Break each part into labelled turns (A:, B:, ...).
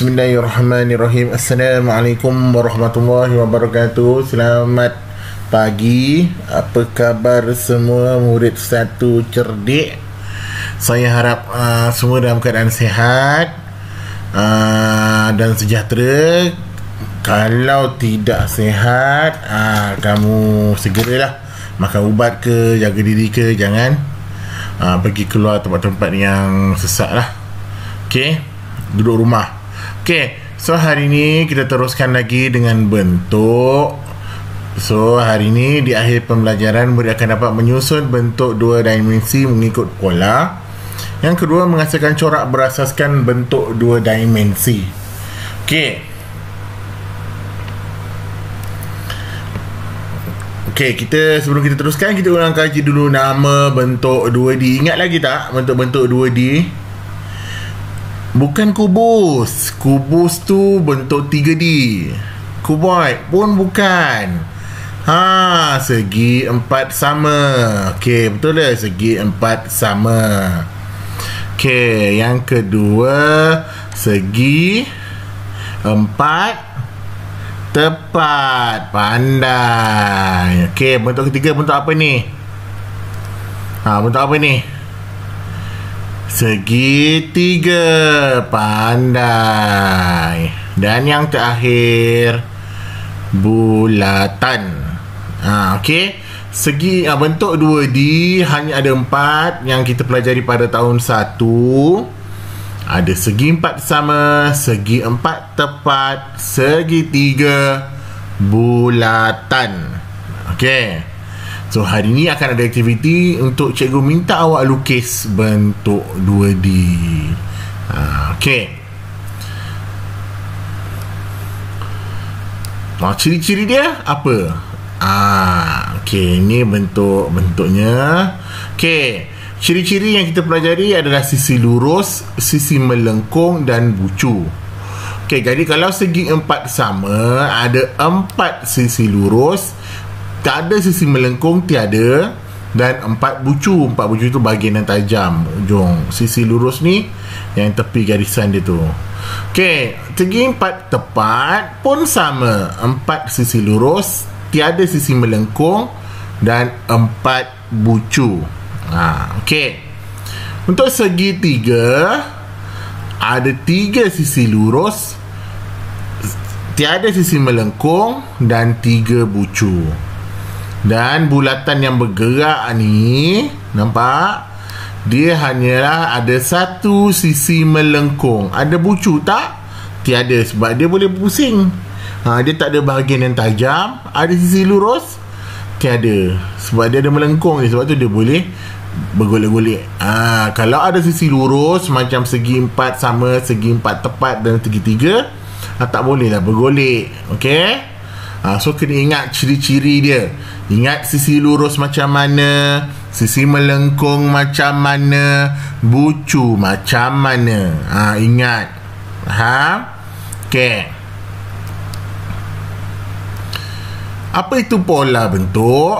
A: Bismillahirrahmanirrahim. Assalamualaikum warahmatullahi wabarakatuh. Selamat pagi. Apa khabar semua murid satu cerdik? Saya harap semua dalam keadaan sihat dan sejahtera. Kalau tidak sihat, kamu segeralah makan ubat ke, jaga diri ke, jangan pergi keluar tempat-tempat yang sesak lah. Okey, duduk rumah. Okey, so hari ni kita teruskan lagi dengan bentuk. So hari ni di akhir pembelajaran murid akan dapat menyusun bentuk dua dimensi mengikut pola. Yang kedua, menghasilkan corak berasaskan bentuk dua dimensi. Okey. Okey, sebelum kita teruskan, kita ulang kaji dulu nama bentuk 2D. Ingat lagi tak bentuk-bentuk 2D? Bukan kubus. Kubus tu bentuk 3D. Kuboid pun bukan. Segi empat sama. Okey, betul tak? Segi empat sama. Okey, yang kedua, segi empat tepat. Pandai. Okey, bentuk ketiga bentuk apa ni? Bentuk apa ni? Segitiga. Pandai. Dan yang terakhir, bulatan. Okey. Bentuk 2D hanya ada 4 yang kita pelajari pada tahun 1. Ada segi 4 sama, segi 4 tepat, segitiga, bulatan. Okey. So hari ni akan ada aktiviti untuk cikgu minta awak lukis bentuk 2D. Okey. Ciri-ciri dia apa? Okey, ini bentuknya. Okey. Ciri-ciri yang kita pelajari adalah sisi lurus, sisi melengkung dan bucu. Okey, jadi kalau segi 4 sama, ada 4 sisi lurus, tak ada sisi melengkung, tiada, dan 4 bucu. 4 bucu itu bahagian yang tajam ujung. Sisi lurus ni yang tepi garisan dia tu. Okey, segi 4 tepat pun sama, 4 sisi lurus, tiada sisi melengkung dan 4 bucu. Okey. Untuk segitiga, ada 3 sisi lurus, tiada sisi melengkung dan 3 bucu. Dan bulatan yang bergerak ni, nampak? Dia hanyalah ada 1 sisi melengkung. Ada bucu tak? Tiada, sebab dia boleh berpusing. Dia tak ada bahagian yang tajam. Ada sisi lurus? Tiada, sebab dia ada melengkung ni. Sebab tu dia boleh bergolek-golek. Kalau ada sisi lurus macam segi 4 sama, segi 4 tepat dan segitiga, tak boleh lah bergolek. Okey. So kena ingat ciri-ciri dia. Ingat sisi lurus macam mana, sisi melengkung macam mana, bucu macam mana. Ingat. Okey. Apa itu pola bentuk?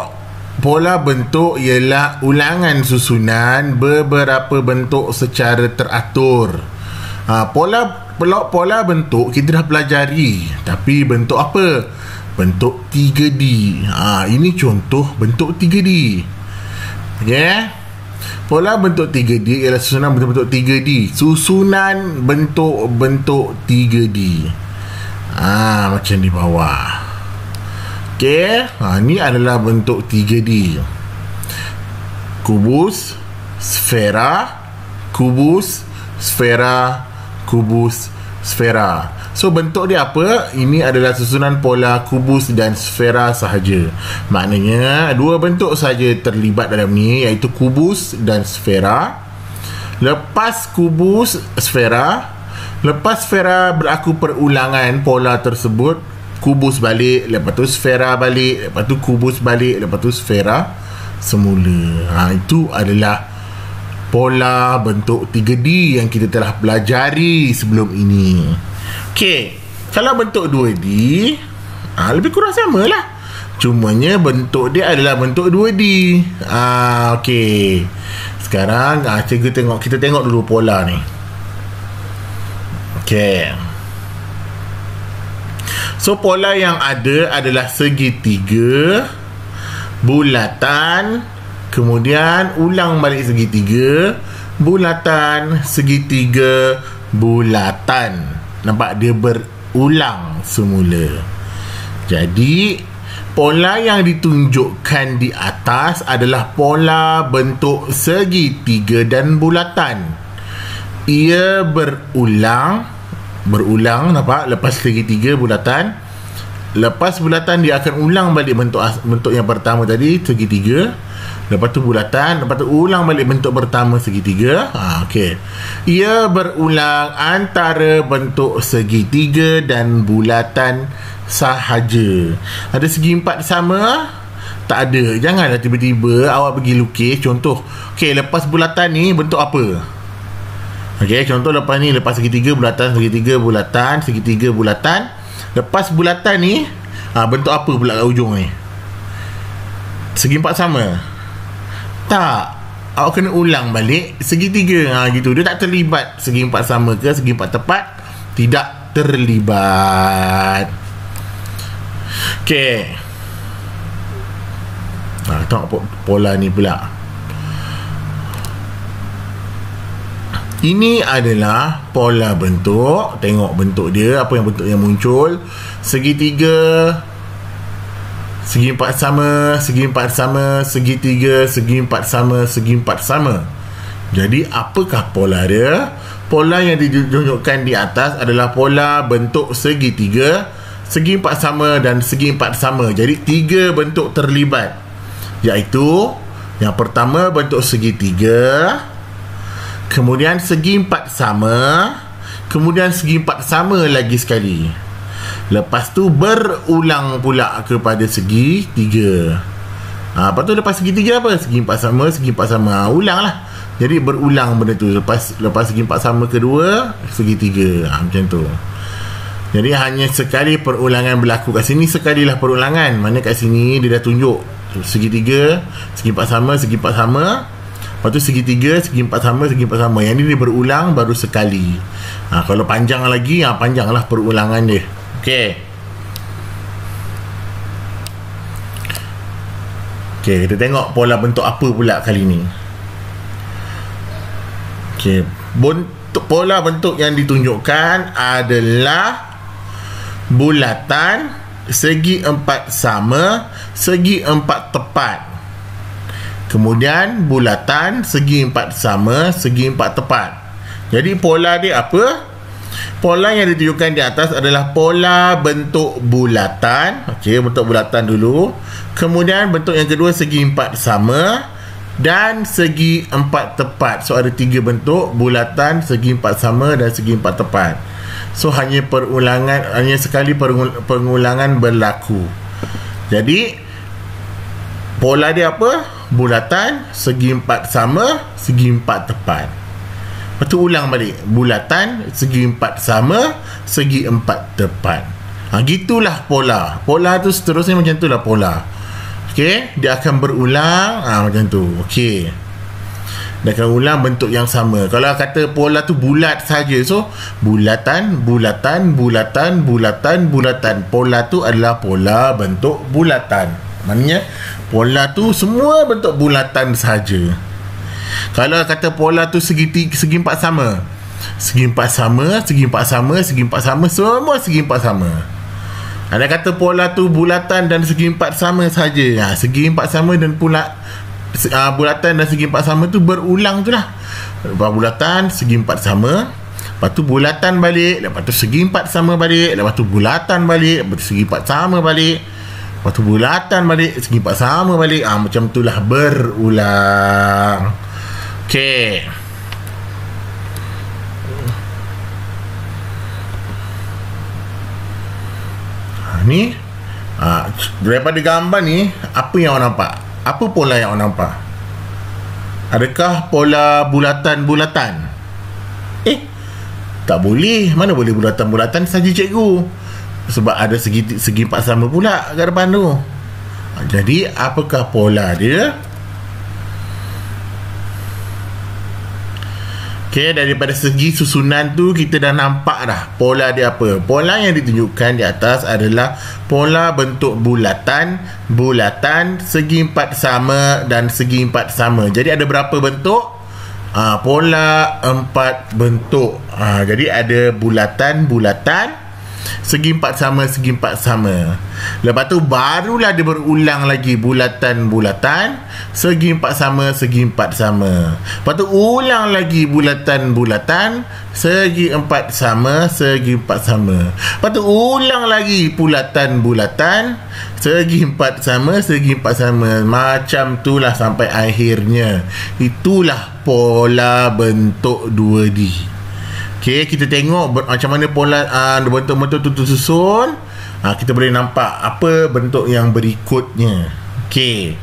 A: Pola bentuk ialah ulangan susunan beberapa bentuk secara teratur. Pola bentuk kita dah pelajari. Tapi bentuk apa? Bentuk 3D. Ini contoh bentuk 3D. Okay? Pola bentuk 3D ialah susunan bentuk-bentuk 3D. Susunan bentuk-bentuk 3D. Macam di bawah. Okey, ni adalah bentuk 3D. Kubus, sfera, kubus, sfera, kubus, sfera. So bentuk dia apa? Ini adalah susunan pola kubus dan sfera sahaja. Maknanya dua bentuk sahaja terlibat dalam ni, iaitu kubus dan sfera. Lepas kubus, sfera. Lepas sfera berlaku perulangan pola tersebut, kubus balik, lepas tu sfera balik, lepas tu kubus balik, lepas tu sfera semula. Itu adalah pola bentuk 3D yang kita telah pelajari sebelum ini. Okey, kalau bentuk 2D, lebih kurang sama lah. Cumanya bentuk dia adalah bentuk 2D. Okey. Sekarang kita tengok dulu pola ni. Okey. So pola yang ada adalah segitiga, bulatan, kemudian ulang balik segitiga, bulatan, segitiga, bulatan. Nampak dia berulang semula. Jadi pola yang ditunjukkan di atas adalah pola bentuk segitiga dan bulatan. Ia berulang, nampak? Lepas segitiga, bulatan. Lepas bulatan dia akan ulang balik bentuk yang pertama tadi, segitiga. Lepas tu bulatan, lepas tu ulang balik bentuk pertama, segitiga. Okey. Ia berulang antara bentuk segitiga dan bulatan sahaja. Ada segi empat sama? Tak ada. Janganlah tiba-tiba awak pergi lukis. Contoh, okey, lepas bulatan ni bentuk apa? Okey, contoh lepas ni, lepas segitiga, bulatan, segitiga, bulatan, segitiga, bulatan. Lepas bulatan ni, bentuk apa pula kat ujung ni? Segi empat sama? Tak. Awak kena ulang balik segitiga. Gitu. Dia tak terlibat segi empat sama ke segi empat tepat? Tidak terlibat. Okey. Tengok pola ni pula. Ini adalah pola bentuk. Tengok bentuk dia, apa yang bentuk yang muncul. Segitiga, segi empat sama, segi empat sama, segitiga, segi empat sama, segi empat sama. Jadi apakah pola dia? Pola yang ditunjukkan di atas adalah pola bentuk segitiga, segi empat sama dan segi empat sama. Jadi 3 bentuk terlibat, iaitu yang pertama bentuk segitiga, kemudian segi empat sama, kemudian segi empat sama lagi sekali. Lepas tu berulang pula kepada segi 3. Lepas tu lepas segi 3 apa? Segi empat sama, segi empat sama. Ulang lah. Jadi berulang benda tu. Lepas segi empat sama kedua, segi 3. Macam tu. Jadi hanya sekali perulangan berlaku. Kat sini sekali lah perulangan. Mana kat sini dia dah tunjuk segi 3, segi empat sama, segi empat sama. Lepas tu segi 3, segi empat sama, segi empat sama. Yang ni dia berulang baru sekali. Kalau panjang lagi, panjang lah perulangan dia. Okey. Okey, kita tengok pola bentuk apa pula kali ni. Okey, pola bentuk yang ditunjukkan adalah bulatan, segi empat sama, segi empat tepat. Kemudian bulatan, segi empat sama, segi empat tepat. Jadi pola dia apa? Pola yang ditunjukkan di atas adalah pola bentuk bulatan. Okey, bentuk bulatan dulu. Kemudian bentuk yang kedua segi empat sama dan segi empat tepat. So ada 3 bentuk, bulatan, segi empat sama dan segi empat tepat. So hanya sekali pengulangan berlaku. Jadi pola dia apa? Bulatan, segi empat sama, segi empat tepat. Lepas tu ulang balik, bulatan, segi empat sama, segi empat tepat. Gitulah pola. Pola tu seterusnya macam tu lah pola. Okey, dia akan berulang macam tu. Okey, dia akan ulang bentuk yang sama. Kalau kata pola tu bulat saja, so bulatan, bulatan, bulatan, bulatan, bulatan. Pola tu adalah pola bentuk bulatan. Maknanya pola tu semua bentuk bulatan saja. Kalau kata pola tu segi empat sama, segi empat sama, segi empat sama, segi empat sama, semua segi empat sama. Ada kata pola tu bulatan dan segi empat sama saja. Segi empat sama dan bulatan dan segi empat sama tu berulang tu lah. Lepas bulatan, segi empat sama, lepas tu bulatan balik, lepas tu segi empat sama balik, lepas tu bulatan balik, lepas tu segi empat sama balik, lepas tu bulatan balik, segi empat sama balik. Macam tu lah berulang. Okey. Ni daripada gambar ni, apa yang awak nampak? Apa pola yang awak nampak? Adakah pola bulatan-bulatan? Tak boleh. Mana boleh bulatan-bulatan saja, cikgu? Sebab ada segi empat sama pula kat depan tu. Jadi apakah pola dia? Okay, daripada segi susunan tu kita dah nampak dah pola dia apa. Pola yang ditunjukkan di atas adalah pola bentuk bulatan, segi empat sama dan segi empat sama. Jadi ada berapa bentuk? Pola 4 bentuk. Jadi ada bulatan, segi empat sama. Lepas tu barulah dia berulang lagi bulatan, segi empat sama. Lepas tu ulang lagi bulatan, segi empat sama. Lepas tu ulang lagi bulatan, segi empat sama. Macam itulah sampai akhirnya. Itulah pola bentuk 2D. Okay, kita tengok macam mana pola bentuk-bentuk tu susun. Kita boleh nampak apa bentuk yang berikutnya. Okay,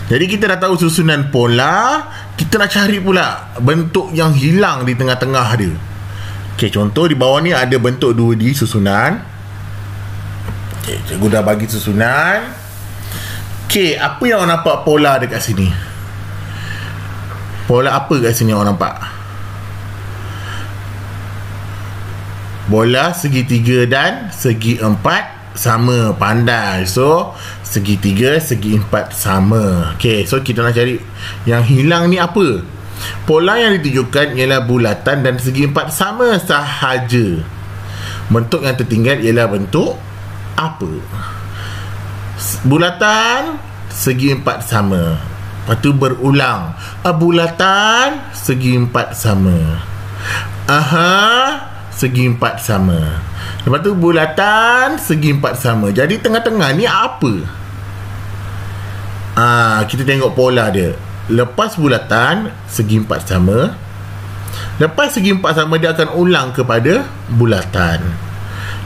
A: jadi kita dah tahu susunan pola. Kita nak cari pula bentuk yang hilang di tengah-tengah dia. Okay, contoh di bawah ni ada bentuk 2D susunan. Okay, cikgu dah bagi susunan. Okay, apa yang awak nampak pola dekat sini? Pola apa kat sini awak nampak? Bola segitiga dan segi empat sama. Pandai. So segitiga, segi empat sama. Okay, so kita nak cari yang hilang ni apa? Pola yang ditunjukkan ialah bulatan dan segi empat sama sahaja. Bentuk yang tertinggal ialah bentuk apa? Bulatan, segi empat sama. Lepas tu berulang. Bulatan, segi empat sama. Segi empat sama. Lepas tu bulatan, segi empat sama. Jadi tengah-tengah ni apa? Kita tengok pola dia. Lepas bulatan, segi empat sama. Lepas segi empat sama, dia akan ulang kepada bulatan.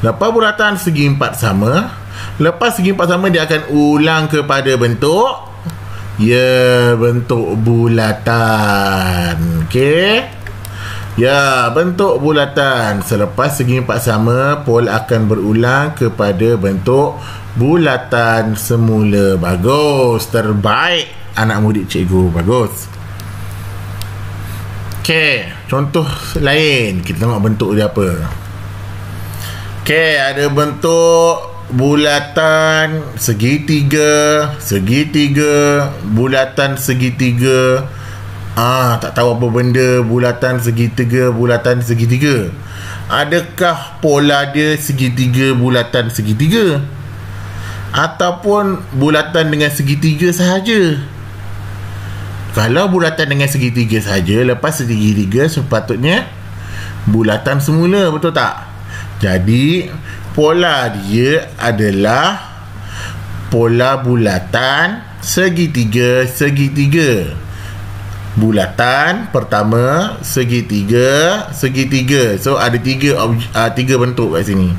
A: Lepas bulatan, segi empat sama. Lepas segi empat sama, dia akan ulang kepada bentuk bentuk bulatan. Okey. Bentuk bulatan. Selepas segi empat sama, pola akan berulang kepada bentuk bulatan semula. Bagus. Terbaik anak murid cikgu. Bagus. Okey, contoh lain. Kita tengok bentuk dia apa. Okey, ada bentuk bulatan segitiga, bulatan segitiga. Tak tahu apa benda bulatan segitiga. Adakah pola dia segitiga, bulatan segitiga, ataupun bulatan dengan segitiga sahaja? Kalau bulatan dengan segitiga sahaja, lepas segitiga sepatutnya bulatan semula, betul tak? Jadi pola dia adalah pola bulatan segitiga. Bulatan pertama, segitiga. So ada tiga bentuk kat sini.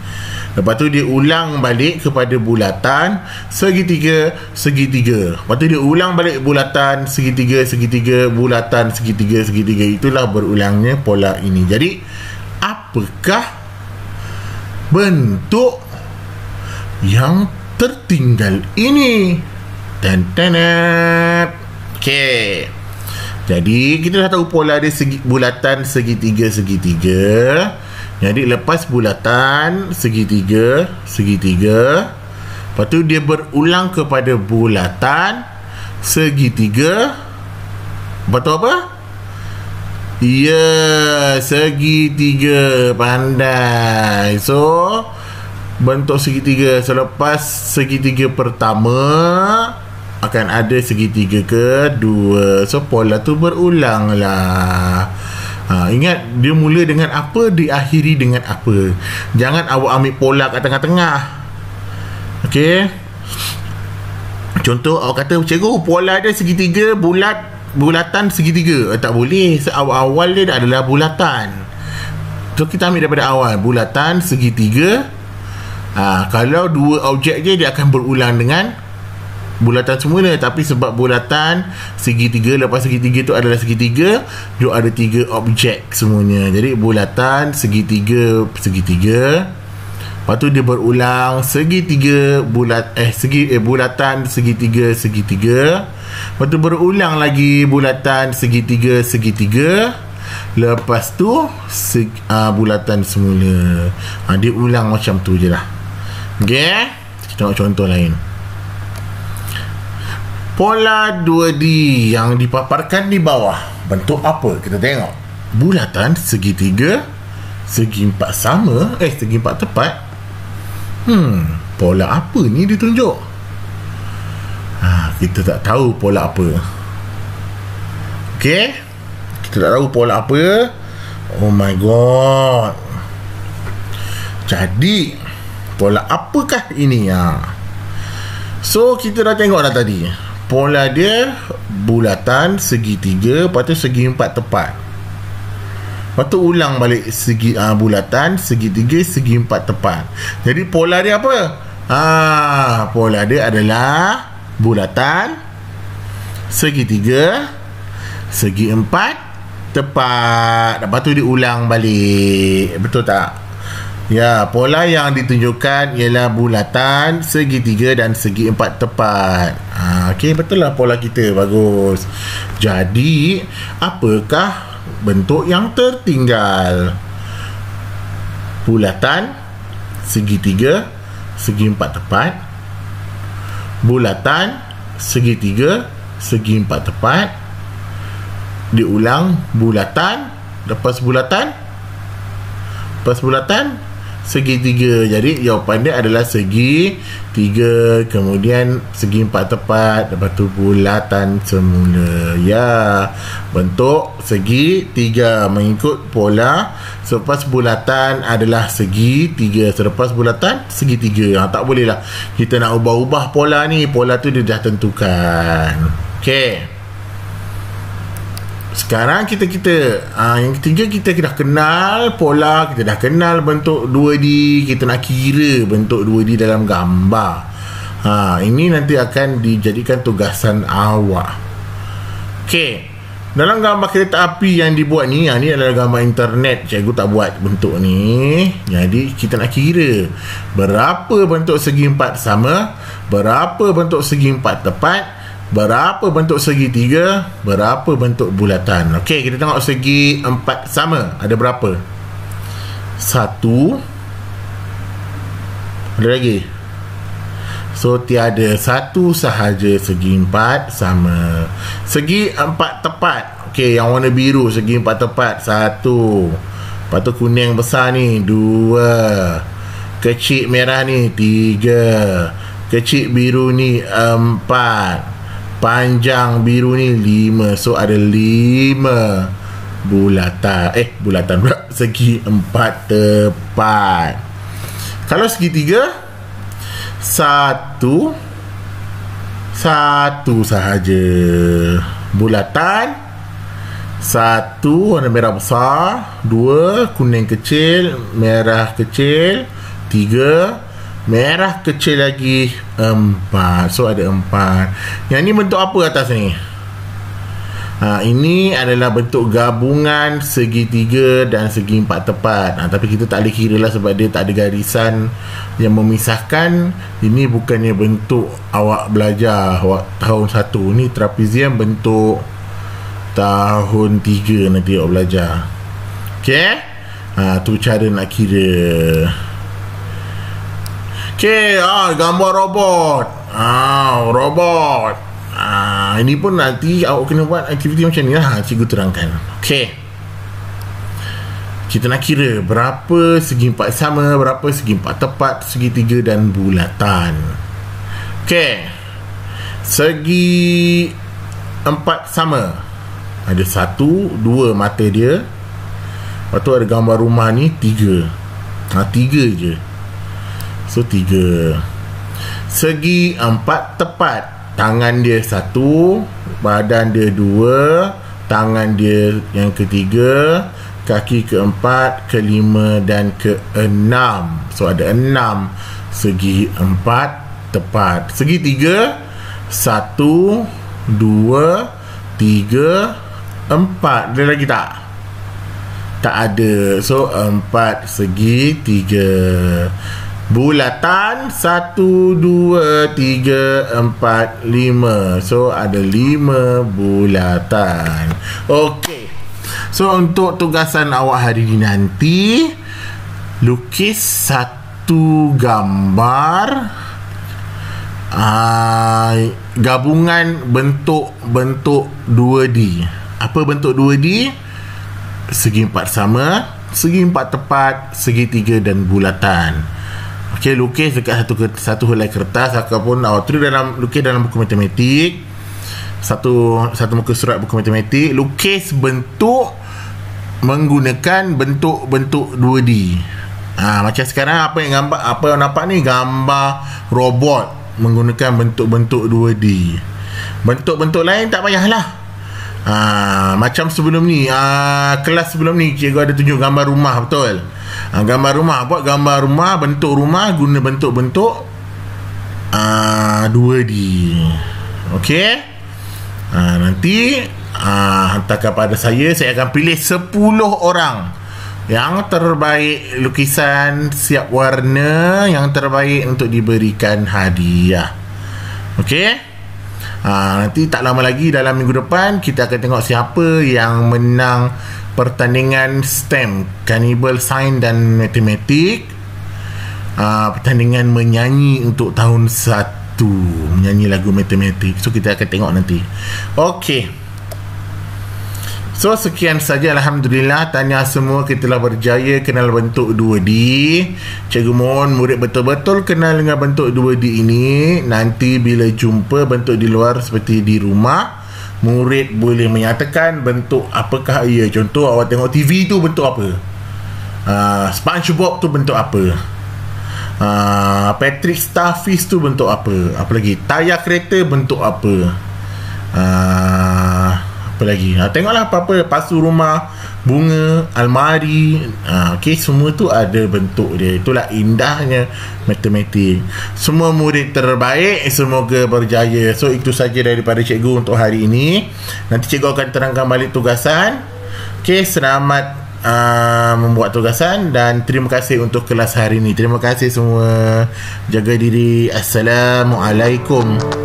A: Lepas tu dia ulang balik kepada bulatan segitiga. Lepas tu dia ulang balik bulatan segitiga, bulatan segitiga. Itulah berulangnya pola ini. Jadi apakah bentuk yang tertinggal ini? Okey, jadi kita dah tahu pola dia bulatan segitiga. Jadi lepas bulatan segitiga, lepas tu dia berulang kepada bulatan segitiga. Lepas tu apa? Segitiga. Pandai. So bentuk segitiga. Selepas segitiga pertama, akan ada segitiga kedua. So pola tu berulang lah. Ingat, dia mula dengan apa, diakhiri dengan apa. Jangan awak ambil pola kat tengah-tengah. Okey, contoh awak kata, cikgu pola dia segitiga, bulatan segitiga. Tak boleh. Awal-awal dia adalah bulatan. So kita ambil daripada awal. Bulatan segitiga. Kalau dua objek je, dia akan berulang dengan bulatan semula. Tapi sebab bulatan segitiga, lepas segitiga tu adalah segitiga, dia ada tiga objek semuanya. Jadi bulatan segitiga, Lepas tu dia berulang segitiga bulatan segitiga. Lepas tu berulang lagi bulatan segitiga. Lepas tu bulatan semula. Dia ulang macam tu je lah. Okay, kita tengok contoh lain. Pola 2D yang dipaparkan di bawah bentuk apa? Kita tengok. Bulatan segitiga, segi empat sama, segi empat tepat. Pola apa ni ditunjuk? Kita tak tahu pola apa. Okay, kita tak tahu pola apa. Oh my god. Jadi pola apakah ini? So kita dah tengok dah tadi. Pola dia bulatan segitiga, lepas tu segi empat tepat. Lepas tu ulang balik bulatan segitiga, segi empat tepat. Jadi pola dia apa? Pola dia adalah bulatan segitiga, segi empat tepat. Lepas tu diulang balik. Betul tak? Ya, pola yang ditunjukkan ialah bulatan, segitiga dan segi empat tepat. Okey, betul lah pola kita. Bagus. Jadi, apakah bentuk yang tertinggal? Bulatan, segitiga, segi empat tepat. Bulatan, segitiga, segi empat tepat. Diulang bulatan, lepas bulatan, segitiga. Jadi jawapan dia adalah segi tiga, kemudian segi empat tepat, lepas tu bulatan semula. Ya, bentuk segi tiga mengikut pola. Selepas bulatan adalah segi tiga, selepas bulatan segi tiga. Tak boleh lah kita nak ubah-ubah pola ni. Pola tu dia dah tentukan. Okey, sekarang kita yang ketiga, kita dah kenal pola, kita dah kenal bentuk 2D, kita nak kira bentuk 2D dalam gambar. Ini nanti akan dijadikan tugasan awak. Okey, dalam gambar kereta api yang dibuat ni, ni adalah gambar internet, cikgu tak buat bentuk ni. Jadi kita nak kira berapa bentuk segi empat sama, berapa bentuk segi empat tepat, berapa bentuk segitiga, berapa bentuk bulatan. Okey, kita tengok segi empat sama ada berapa? 1. Ada lagi? So tiada, 1 sahaja segi empat sama. Segi empat tepat. Okey, yang warna biru segi empat tepat 1. Lepas tu kuning besar ni 2. Kecil merah ni 3. Kecil biru ni 4. Panjang biru ni 5. So ada 5 bulatan pula segi empat tepat. Kalau segitiga 1 sahaja. Bulatan 1 warna merah besar, 2 kuning kecil, merah kecil, 3 merah kecil lagi, 4. So ada 4. Yang ni bentuk apa atas ni? Ini adalah bentuk gabungan segitiga dan segi empat tepat. Tapi kita tak boleh kira lah sebab dia tak ada garisan yang memisahkan. Ini bukannya bentuk awak belajar tahun 1. Ni trapezium bentuk tahun 3 nanti awak belajar. Okay, tu cara nak kira. Okay, gambar robot. Robot. Ini pun nanti awak kena buat aktiviti macam ni lah. Cikgu terangkan. Okay, kita nak kira berapa segi empat sama, berapa segi empat tepat, segitiga dan bulatan. Okay, segi empat sama ada 1, 2 mata dia. Lepas tu ada gambar rumah ni 3. 3 je. So 3. Segi empat tepat, tangan dia 1, badan dia 2, tangan dia yang ketiga, kaki keempat, kelima dan keenam. So ada 6 segi empat tepat. Segi 3, 1, 2, 3, 4. Ada lagi tak? Tak ada. So 4 segi 3. bulatan 1, 2, 3, 4, 5. So ada 5 bulatan. Okey. So untuk tugasan awak hari ni nanti, lukis satu gambar gabungan bentuk 2D. Apa bentuk 2D? Segi empat sama, segi empat tepat, segitiga dan bulatan. Okey, lukis dekat satu helai kertas ataupun awak tulis lukis dalam buku matematik. Satu muka surat buku matematik, lukis bentuk menggunakan bentuk 2D. Macam sekarang apa yang nampak ni, gambar robot menggunakan bentuk 2D. Bentuk-bentuk lain tak payahlah. Macam sebelum ni, kelas sebelum ni cikgu ada tunjuk gambar rumah, betul? Gambar rumah, buat gambar rumah, bentuk rumah guna bentuk-bentuk 2D. Okey. Nanti hantarkan pada saya akan pilih 10 orang yang terbaik lukisan siap warna yang terbaik untuk diberikan hadiah. Okey. Nanti tak lama lagi dalam minggu depan kita akan tengok siapa yang menang pertandingan STEM, Cannibal Science dan Matematik. Pertandingan menyanyi untuk tahun 1, menyanyi lagu matematik. So kita akan tengok nanti. Okey. So sekian saja, alhamdulillah. Tanya semua kita telah berjaya kenal bentuk 2D. Cikgu mohon murid betul-betul kenal dengan bentuk 2D ini. Nanti bila jumpa bentuk di luar seperti di rumah, murid boleh menyatakan bentuk apakah ia. Contoh awak tengok TV tu bentuk apa, SpongeBob tu bentuk apa, Patrick Starfish tu bentuk apa, apa lagi, tayar kereta bentuk apa, apa lagi, tengoklah apa-apa, pasu rumah, bunga, almari. Okey, semua tu ada bentuk dia. Itulah indahnya matematik. Semua murid terbaik semoga berjaya. So itu saja daripada cikgu untuk hari ini. Nanti cikgu akan terangkan balik tugasan. Okey, selamat membuat tugasan dan terima kasih untuk kelas hari ini. Terima kasih semua. Jaga diri. Assalamualaikum.